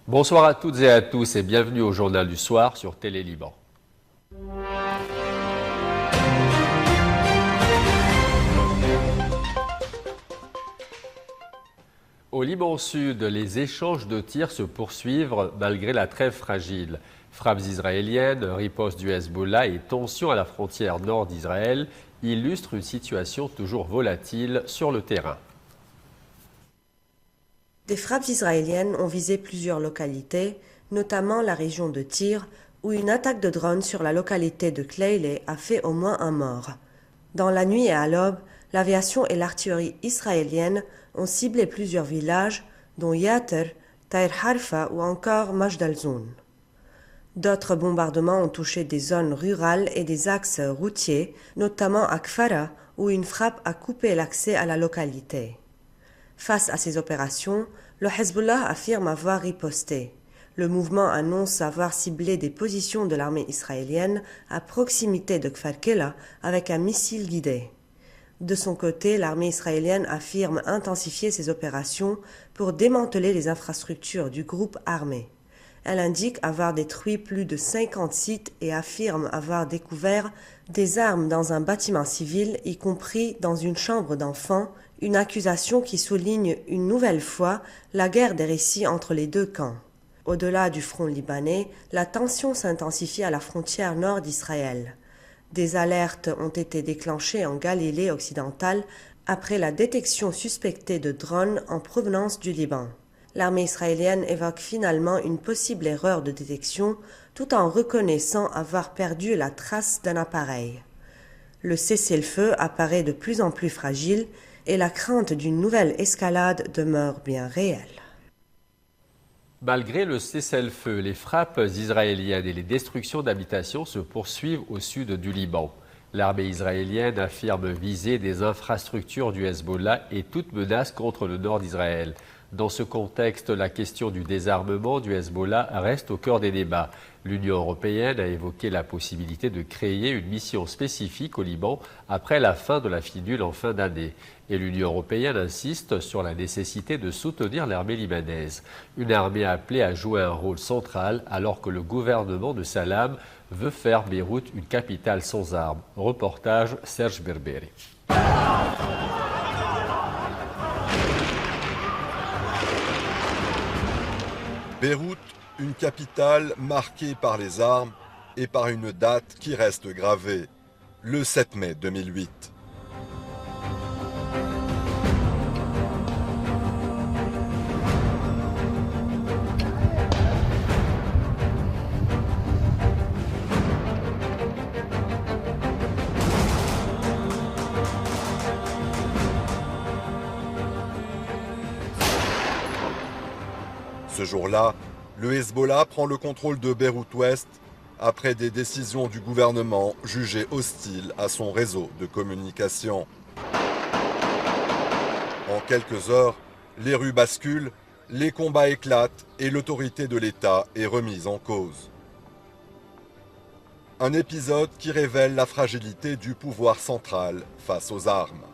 Bonsoir à toutes et à tous et bienvenue au Journal du Soir sur Télé Liban. Au Liban Sud, les échanges de tirs se poursuivent malgré la trêve fragile. Frappes israéliennes, ripostes du Hezbollah et tensions à la frontière nord d'Israël illustrent une situation toujours volatile sur le terrain. Des frappes israéliennes ont visé plusieurs localités, notamment la région de Tyr, où une attaque de drone sur la localité de Kleile a fait au moins un mort. Dans la nuit et à l'aube, l'aviation et l'artillerie israélienne ont ciblé plusieurs villages, dont Yater, Taïr Harfa ou encore Majd al-Zoun. D'autres bombardements ont touché des zones rurales et des axes routiers, notamment à Kfara, où une frappe a coupé l'accès à la localité. Face à ces opérations, le Hezbollah affirme avoir riposté. Le mouvement annonce avoir ciblé des positions de l'armée israélienne à proximité de Kfar Kela avec un missile guidé. De son côté, l'armée israélienne affirme intensifier ses opérations pour démanteler les infrastructures du groupe armé. Elle indique avoir détruit plus de 50 sites et affirme avoir découvert des armes dans un bâtiment civil, y compris dans une chambre d'enfants, une accusation qui souligne une nouvelle fois la guerre des récits entre les deux camps. Au-delà du front libanais, la tension s'intensifie à la frontière nord d'Israël. Des alertes ont été déclenchées en Galilée occidentale après la détection suspectée de drones en provenance du Liban. L'armée israélienne évoque finalement une possible erreur de détection tout en reconnaissant avoir perdu la trace d'un appareil. Le cessez-le-feu apparaît de plus en plus fragile et la crainte d'une nouvelle escalade demeure bien réelle. Malgré le cessez-le-feu, les frappes israéliennes et les destructions d'habitations se poursuivent au sud du Liban. L'armée israélienne affirme viser des infrastructures du Hezbollah et toute menace contre le nord d'Israël. Dans ce contexte, la question du désarmement du Hezbollah reste au cœur des débats. L'Union européenne a évoqué la possibilité de créer une mission spécifique au Liban après la fin de la FIDUL en fin d'année. Et l'Union européenne insiste sur la nécessité de soutenir l'armée libanaise. Une armée appelée à jouer un rôle central alors que le gouvernement de Salam veut faire Beyrouth une capitale sans armes. Reportage Serge Berberi. Beyrouth, une capitale marquée par les armes et par une date qui reste gravée, le 7 mai 2008. Ce jour-là, le Hezbollah prend le contrôle de Beyrouth-Ouest après des décisions du gouvernement jugées hostiles à son réseau de communication. En quelques heures, les rues basculent, les combats éclatent et l'autorité de l'État est remise en cause. Un épisode qui révèle la fragilité du pouvoir central face aux armes.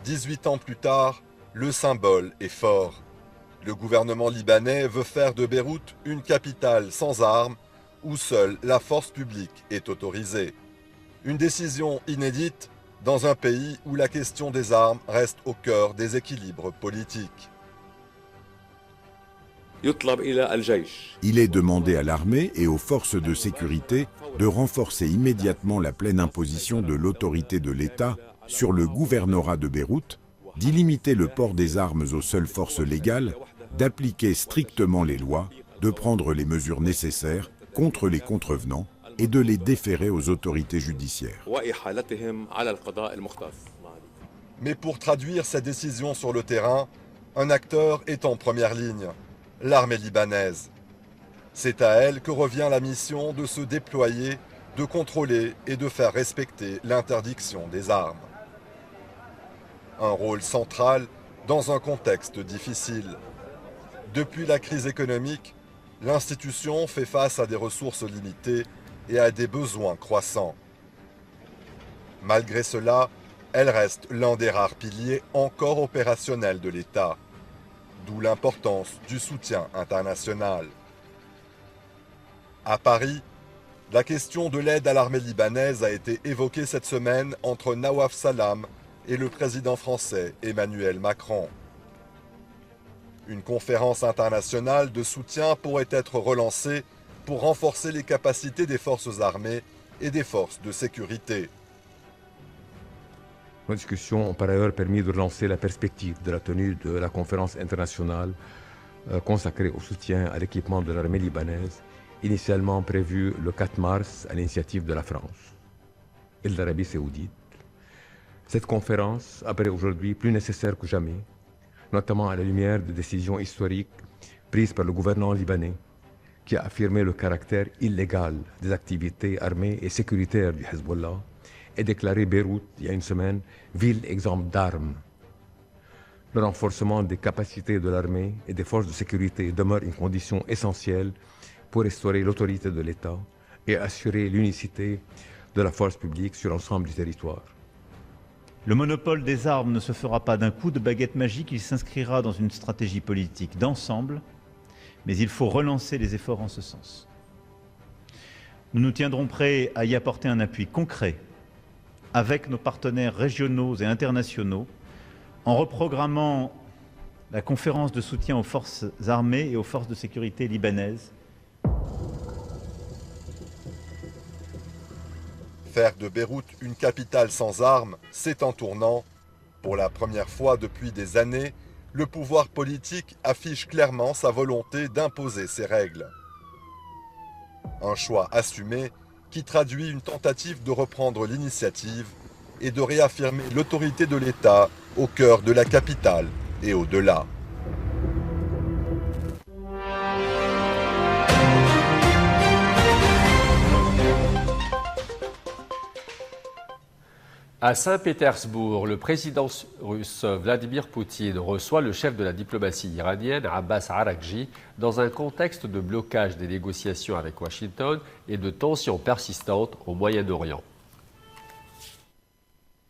18 ans plus tard, le symbole est fort. Le gouvernement libanais veut faire de Beyrouth une capitale sans armes où seule la force publique est autorisée. Une décision inédite dans un pays où la question des armes reste au cœur des équilibres politiques. Il est demandé à l'armée et aux forces de sécurité de renforcer immédiatement la pleine imposition de l'autorité de l'État sur le gouvernorat de Beyrouth, d'illimiter le port des armes aux seules forces légales, d'appliquer strictement les lois, de prendre les mesures nécessaires contre les contrevenants et de les déférer aux autorités judiciaires. Mais pour traduire cette décision sur le terrain, un acteur est en première ligne, l'armée libanaise. C'est à elle que revient la mission de se déployer, de contrôler et de faire respecter l'interdiction des armes. Un rôle central dans un contexte difficile. Depuis la crise économique, l'institution fait face à des ressources limitées et à des besoins croissants. Malgré cela, elle reste l'un des rares piliers encore opérationnels de l'État. d'où l'importance du soutien international. À Paris, la question de l'aide à l'armée libanaise a été évoquée cette semaine entre Nawaf Salam et le président français Emmanuel Macron. Une conférence internationale de soutien pourrait être relancée pour renforcer les capacités des forces armées et des forces de sécurité. Nos discussions ont par ailleurs permis de relancer la perspective de la tenue de la conférence internationale consacrée au soutien à l'équipement de l'armée libanaise, initialement prévue le 4 mars à l'initiative de la France et de l'Arabie saoudite. Cette conférence apparaît aujourd'hui plus nécessaire que jamais, notamment à la lumière de décisions historiques prises par le gouvernement libanais, qui a affirmé le caractère illégal des activités armées et sécuritaires du Hezbollah et déclaré Beyrouth, il y a une semaine, ville exemple d'armes. Le renforcement des capacités de l'armée et des forces de sécurité demeure une condition essentielle pour restaurer l'autorité de l'État et assurer l'unicité de la force publique sur l'ensemble du territoire. Le monopole des armes ne se fera pas d'un coup de baguette magique, il s'inscrira dans une stratégie politique d'ensemble, mais il faut relancer les efforts en ce sens. Nous nous tiendrons prêts à y apporter un appui concret avec nos partenaires régionaux et internationaux en reprogrammant la conférence de soutien aux forces armées et aux forces de sécurité libanaises. Faire de Beyrouth une capitale sans armes, c'est un tournant. Pour la première fois depuis des années, le pouvoir politique affiche clairement sa volonté d'imposer ses règles. Un choix assumé qui traduit une tentative de reprendre l'initiative et de réaffirmer l'autorité de l'État au cœur de la capitale et au-delà. À Saint-Pétersbourg, le président russe Vladimir Poutine reçoit le chef de la diplomatie iranienne, Abbas Araghchi, dans un contexte de blocage des négociations avec Washington et de tensions persistantes au Moyen-Orient.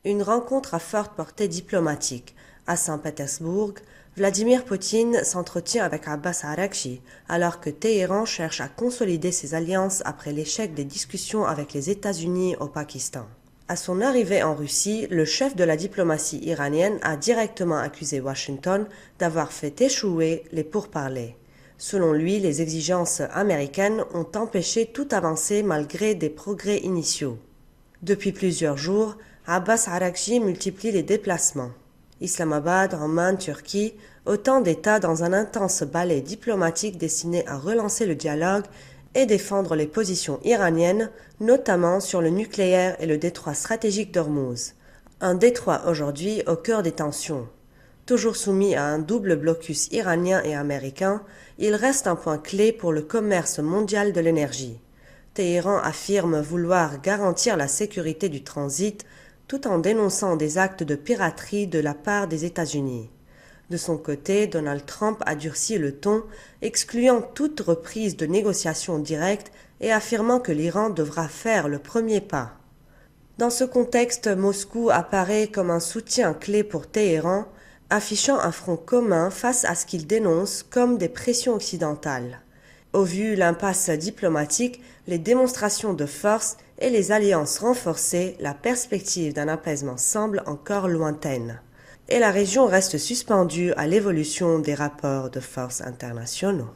Une rencontre à forte portée diplomatique. À Saint-Pétersbourg, Vladimir Poutine s'entretient avec Abbas Araghchi, alors que Téhéran cherche à consolider ses alliances après l'échec des discussions avec les États-Unis au Pakistan. À son arrivée en Russie, le chef de la diplomatie iranienne a directement accusé Washington d'avoir fait échouer les pourparlers. Selon lui, les exigences américaines ont empêché toute avancée malgré des progrès initiaux. Depuis plusieurs jours, Abbas Araghchi multiplie les déplacements. Islamabad, Oman, Turquie, autant d'États dans un intense ballet diplomatique destiné à relancer le dialogue et défendre les positions iraniennes, notamment sur le nucléaire et le détroit stratégique d'Ormuz. Un détroit aujourd'hui au cœur des tensions. Toujours soumis à un double blocus iranien et américain, il reste un point clé pour le commerce mondial de l'énergie. Téhéran affirme vouloir garantir la sécurité du transit tout en dénonçant des actes de piraterie de la part des États-Unis. De son côté, Donald Trump a durci le ton, excluant toute reprise de négociations directes et affirmant que l'Iran devra faire le premier pas. Dans ce contexte, Moscou apparaît comme un soutien clé pour Téhéran, affichant un front commun face à ce qu'il dénonce comme des pressions occidentales. Au vu l'impasse diplomatique, les démonstrations de force et les alliances renforcées, la perspective d'un apaisement semble encore lointaine. Et la région reste suspendue à l'évolution des rapports de force internationaux.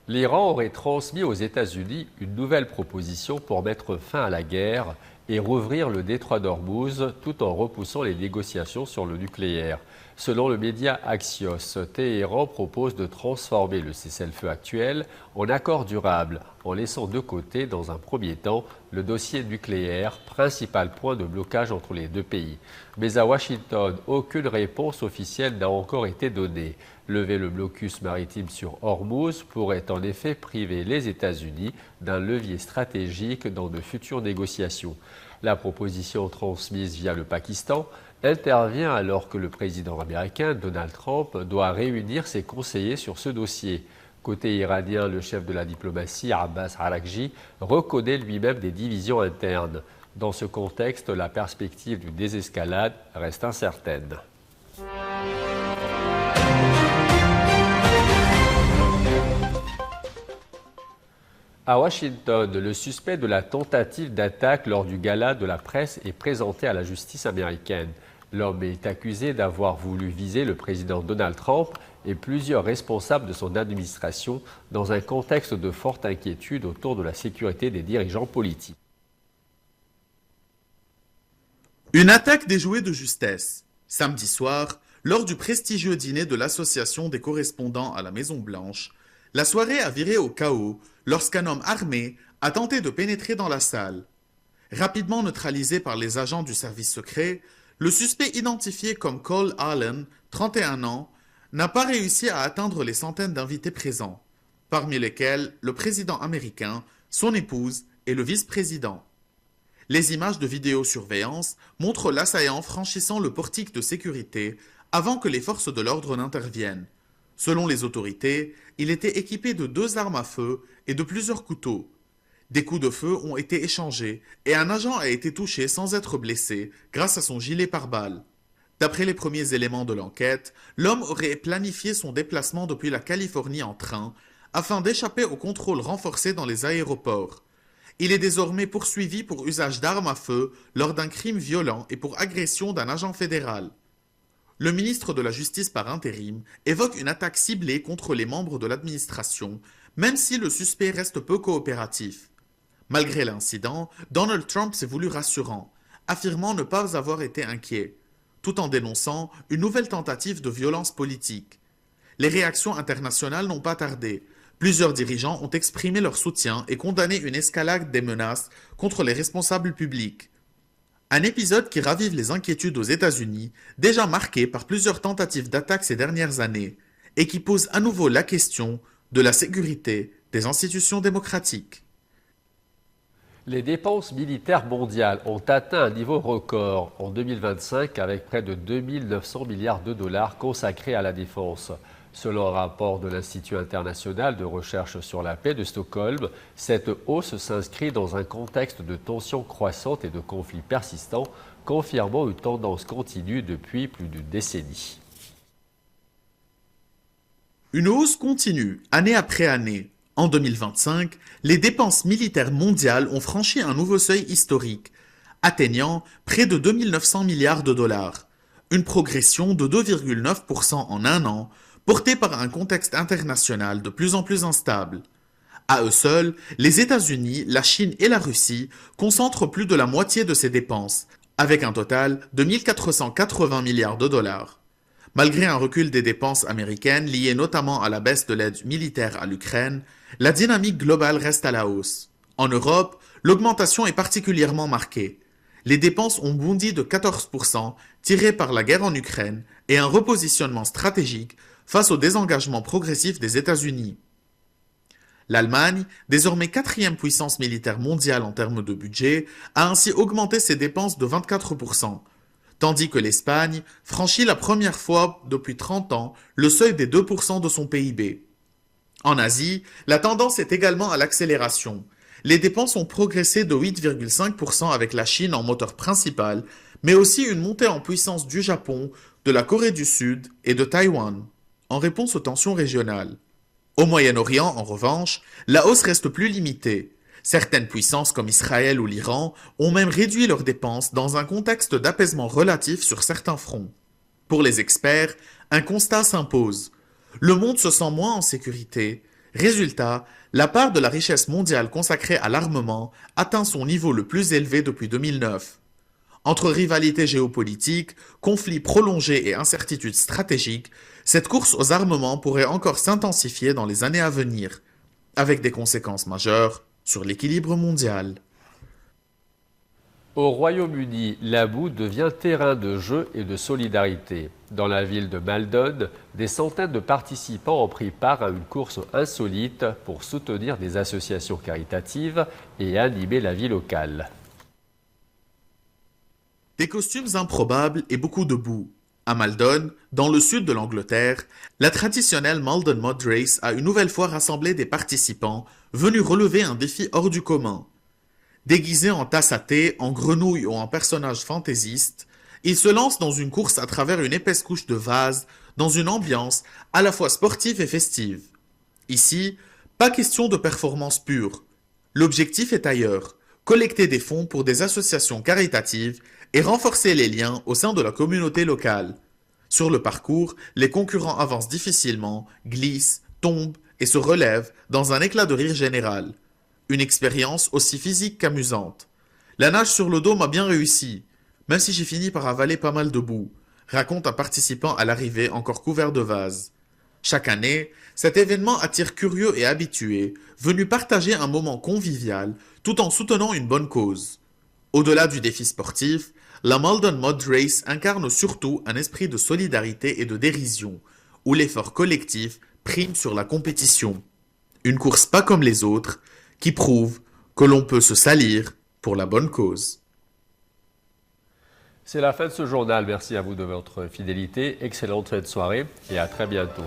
L'Iran aurait transmis aux États-Unis une nouvelle proposition pour mettre fin à la guerre et rouvrir le détroit d'Ormuz tout en repoussant les négociations sur le nucléaire. Selon le média Axios, Téhéran propose de transformer le cessez-le-feu actuel en accord durable, en laissant de côté, dans un premier temps, le dossier nucléaire, principal point de blocage entre les deux pays. Mais à Washington, aucune réponse officielle n'a encore été donnée. Lever le blocus maritime sur Ormuz pourrait en effet priver les États-Unis d'un levier stratégique dans de futures négociations. La proposition transmise via le Pakistan intervient alors que le président américain Donald Trump doit réunir ses conseillers sur ce dossier. Côté iranien, le chef de la diplomatie, Abbas Araghchi, reconnaît lui-même des divisions internes. Dans ce contexte, la perspective d'une désescalade reste incertaine. À Washington, le suspect de la tentative d'attaque lors du gala de la presse est présenté à la justice américaine. L'homme est accusé d'avoir voulu viser le président Donald Trump et plusieurs responsables de son administration dans un contexte de forte inquiétude autour de la sécurité des dirigeants politiques. Une attaque déjouée de justesse. Samedi soir, lors du prestigieux dîner de l'Association des correspondants à la Maison-Blanche, la soirée a viré au chaos lorsqu'un homme armé a tenté de pénétrer dans la salle. Rapidement neutralisé par les agents du service secret, le suspect identifié comme Cole Allen, 31 ans, n'a pas réussi à atteindre les centaines d'invités présents, parmi lesquels le président américain, son épouse et le vice-président. Les images de vidéosurveillance montrent l'assaillant franchissant le portique de sécurité avant que les forces de l'ordre n'interviennent. Selon les autorités, il était équipé de 2 armes à feu et de plusieurs couteaux. Des coups de feu ont été échangés et un agent a été touché sans être blessé grâce à son gilet pare-balles. D'après les premiers éléments de l'enquête, l'homme aurait planifié son déplacement depuis la Californie en train afin d'échapper au contrôle renforcé dans les aéroports. Il est désormais poursuivi pour usage d'armes à feu lors d'un crime violent et pour agression d'un agent fédéral. Le ministre de la Justice par intérim évoque une attaque ciblée contre les membres de l'administration, même si le suspect reste peu coopératif. Malgré l'incident, Donald Trump s'est voulu rassurant, affirmant ne pas avoir été inquiet, tout en dénonçant une nouvelle tentative de violence politique. Les réactions internationales n'ont pas tardé. Plusieurs dirigeants ont exprimé leur soutien et condamné une escalade des menaces contre les responsables publics. Un épisode qui ravive les inquiétudes aux États-Unis, déjà marqué par plusieurs tentatives d'attaque ces dernières années, et qui pose à nouveau la question de la sécurité des institutions démocratiques. Les dépenses militaires mondiales ont atteint un niveau record en 2025 avec près de 2 900 milliards de dollars consacrés à la défense. Selon un rapport de l'Institut international de recherche sur la paix de Stockholm, cette hausse s'inscrit dans un contexte de tensions croissantes et de conflits persistants, confirmant une tendance continue depuis plus d'une décennie. Une hausse continue, année après année. En 2025, les dépenses militaires mondiales ont franchi un nouveau seuil historique, atteignant près de 2 900 milliards de dollars. Une progression de 2,9% en un an, portée par un contexte international de plus en plus instable. À eux seuls, les États-Unis, la Chine et la Russie concentrent plus de la moitié de ces dépenses, avec un total de 1 480 milliards de dollars. Malgré un recul des dépenses américaines lié notamment à la baisse de l'aide militaire à l'Ukraine, la dynamique globale reste à la hausse. En Europe, l'augmentation est particulièrement marquée. Les dépenses ont bondi de 14%, tirées par la guerre en Ukraine et un repositionnement stratégique face au désengagement progressif des États-Unis. L'Allemagne, désormais 4e puissance militaire mondiale en termes de budget, a ainsi augmenté ses dépenses de 24%, tandis que l'Espagne franchit la première fois depuis 30 ans le seuil des 2% de son PIB. En Asie, la tendance est également à l'accélération. Les dépenses ont progressé de 8,5% avec la Chine en moteur principal, mais aussi une montée en puissance du Japon, de la Corée du Sud et de Taïwan, en réponse aux tensions régionales. Au Moyen-Orient, en revanche, la hausse reste plus limitée. Certaines puissances comme Israël ou l'Iran ont même réduit leurs dépenses dans un contexte d'apaisement relatif sur certains fronts. Pour les experts, un constat s'impose. Le monde se sent moins en sécurité. Résultat, la part de la richesse mondiale consacrée à l'armement atteint son niveau le plus élevé depuis 2009. Entre rivalité géopolitique, conflits prolongés et incertitudes stratégiques, cette course aux armements pourrait encore s'intensifier dans les années à venir, avec des conséquences majeures sur l'équilibre mondial. Au Royaume-Uni, la boue devient terrain de jeu et de solidarité. Dans la ville de Maldon, des centaines de participants ont pris part à une course insolite pour soutenir des associations caritatives et animer la vie locale. Des costumes improbables et beaucoup de boue. À Maldon, dans le sud de l'Angleterre, la traditionnelle Maldon Mud Race a une nouvelle fois rassemblé des participants venus relever un défi hors du commun. Déguisés en tasse à thé, en grenouille ou en personnages fantaisistes, ils se lancent dans une course à travers une épaisse couche de vase, dans une ambiance à la fois sportive et festive. Ici, pas question de performance pure, L'objectif est ailleurs, collecter des fonds pour des associations caritatives et renforcer les liens au sein de la communauté locale. Sur le parcours, les concurrents avancent difficilement, glissent, tombent et se relèvent dans un éclat de rire général. Une expérience aussi physique qu'amusante. La nage sur le dos m'a bien réussi, même si j'ai fini par avaler pas mal de boue, raconte un participant à l'arrivée encore couvert de vases. Chaque année, cet événement attire curieux et habitués, venus partager un moment convivial tout en soutenant une bonne cause. Au-delà du défi sportif, la Malden Mud Race incarne surtout un esprit de solidarité et de dérision, où l'effort collectif prime sur la compétition. Une course pas comme les autres, qui prouve que l'on peut se salir pour la bonne cause. C'est la fin de ce journal. Merci à vous de votre fidélité. Excellente fin de soirée et à très bientôt.